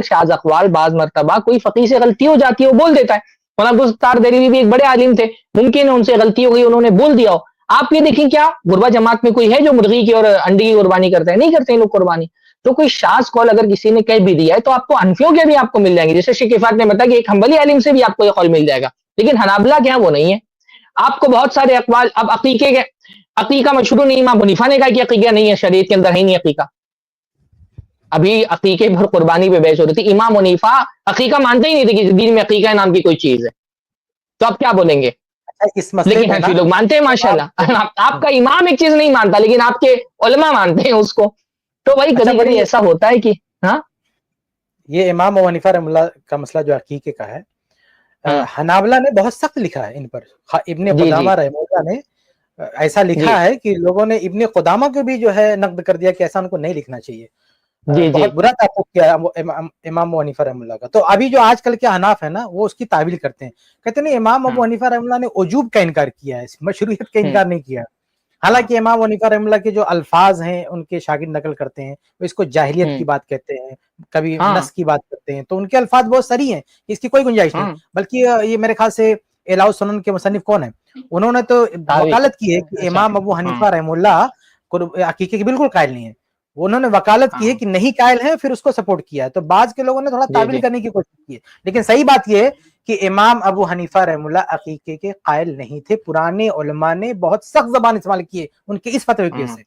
شاذ اقوال بعض مرتبہ کوئی فقی سے غلطی ہو جاتی ہے وہ بول دیتا ہے. مولانا عبدالستار دہلوی بھی ایک بڑے عالم تھے, ممکن ہے ان سے غلطی ہو گئی, انہوں نے بول دیا ہو. آپ یہ دیکھیں کیا غربا جماعت میں کوئی ہے جو مرغی کی اور انڈی کی قربانی کرتا ہے؟ نہیں کرتے ہیں لوگ قربانی. تو کوئی شاذ قول اگر کسی نے کہہ بھی دیا ہے تو آپ کو حنفیوں کے بھی آپ کو مل جائیں گے, جیسے شیخ کفایت نے بتایا کہ ایک حنبلی عالم سے بھی آپ کو یہ قول مل جائے گا, لیکن حنابلہ کیا وہ نہیں ہے. آپ کو بہت سارے اقوال, اب عقیقے کے عقیقہ مشروع نہیں, امام حنیفہ نے کہا کہ عقیقہ نہیں ہے, شریعت کے اندر ہے نہیں عقیقہ. ابھی عقیقے پر قربانی پہ بحث ہو رہی تھی, امام حنیفہ عقیقہ مانتے ہی نہیں تھے کہ دین میں عقیقہ نام کی کوئی چیز ہے, تو آپ کیا بولیں گے؟ اس مسئلے لیکن پہ نا حنفی لوگ مانتے ہیں ماشاءاللہ. آپ کا امام ایک چیز نہیں مانتا لیکن آپ کے علماء مانتے ہیں اس کو. تو بھائی اچھا کبھی کبھی بڑی ایسا ہوتا ہے کہ ہاں یہ امام ابو حنیفہ رحمہ اللہ کا مسئلہ جو عقیقے کا ہے, ہاں حنابلہ نے بہت سخت لکھا ہے ان پر. ابن جی جی قدامہ رحمہ اللہ نے ایسا جی لکھا ہے کہ لوگوں نے ابن قدامہ کو بھی جو ہے نقد کر دیا کہ ایسا ان کو نہیں لکھنا چاہیے. جی جی بہت برا تعلق کیا امام ابو حنیفہ رحمہ اللہ کا. تو ابھی جو آج کل کے حناف ہیں نا وہ اس کی تعویل کرتے ہیں, کہتے ہیں امام ہاں ابو حنیفہ رحمہ اللہ نے وجوب کا انکار کیا ہے, مشروعیت کا ہوں انکار نہیں کیا. ہاں حالانکہ امام ابو حنیفہ رحمہ اللہ کے جو الفاظ ہیں ان کے شاگرد نقل کرتے ہیں, وہ اس کو جاہلیت ہوں کی بات کہتے ہیں, کبھی ہاں نس کی بات کرتے ہیں, تو ان کے الفاظ بہت صریح ہیں, اس کی کوئی گنجائش نہیں. ہاں بلکہ یہ میرے خیال سے اعلاء السنن کے مصنف کون ہیں, انہوں نے تو تاویل وکالت کی ہے کہ اچھا امام ابو ہاں حنیفہ رحمہ اللہ عقیقے کے بالکل قائل نہیں ہے. انہوں نے وکالت کی ہے ہاں کہ نہیں قائل ہے, پھر اس کو سپورٹ کیا ہے. تو بعض کے لوگوں نے تھوڑا جی تعویل جی کرنے کی کوشش کی ہے, لیکن صحیح بات یہ ہے کہ امام ابو حنیفہ رحمہ اللہ عقیقے کے قائل نہیں تھے. پرانے علماء نے بہت سخت زبان استعمال کی ہے ان کے اس فتوی کی وجہ ہاں سے.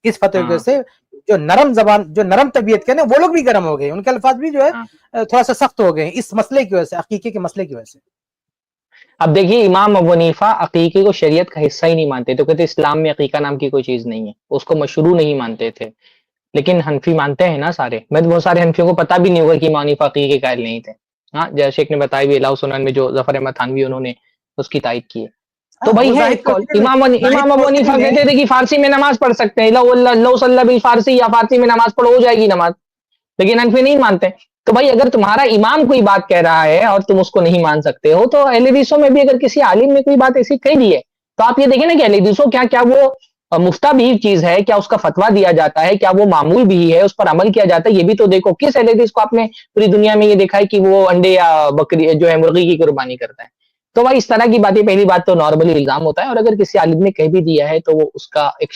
اس فتوی کی وجہ ہاں سے جو نرم زبان, جو نرم طبیعت کے نا وہ لوگ بھی گرم ہو گئے, ان کے الفاظ بھی جو ہاں ہے تھوڑا سا سخت ہو گئے ہیں اس مسئلے کی وجہ سے, عقیقے کے مسئلے کی وجہ سے. اب دیکھیے امام ابو حنیفہ عقیقے کو شریعت کا حصہ ہی نہیں مانتے, تو کہتے اسلام میں عقیقہ نام کی کوئی چیز نہیں ہے, اس کو مشروع نہیں مانتے تھے. لیکن حنفی مانتے ہیں نا سارے, میں تو بہت سارے حنفیوں کو پتہ بھی نہیں ہوگا کہ امام حنیفہ عقیقے کے قائل نہیں تھے. ہاں جیسے شیخ نے بتایا بھی اعلاء السنن میں جو ظفر احمد تھانوی انہوں نے اس کی تائید کی ہے. تو ہاں وہ بھائی ہے زاہد ایک قول, کوثری امام ابو حنیفہ نے کہتے تھے کہ فارسی میں نماز پڑھ سکتے ہیں, لو صلی بالفارسی, یا فارسی میں نماز پڑھو ہو جائے گی نماز, لیکن حنفی نہیں مانتے. تو بھائی اگر تمہارا امام کوئی بات کہہ رہا ہے اور تم اس کو نہیں مان سکتے ہو, تو اہل حدیثوں میں بھی اگر کسی عالم نے کوئی بات ایسی کہہ دی ہے تو آپ یہ دیکھیں نا کہ اہل حدیثوں کیا وہ مفتہ بھی چیز ہے, کیا اس کا فتویٰ دیا جاتا ہے, کیا وہ معمول بھی ہے, اس پر عمل کیا جاتا ہے, یہ بھی تو دیکھو. کس اہل حدیث کو آپ نے پوری دنیا میں یہ دیکھا ہے کہ وہ انڈے یا بکری جو ہے مرغی کی قربانی کرتا ہے؟ تو بھائی اس طرح کی باتیں, پہلی بات تو نارملی الزام ہوتا ہے, اور اگر کسی عالم نے کہہ بھی دیا ہے تو وہ اس کا ایک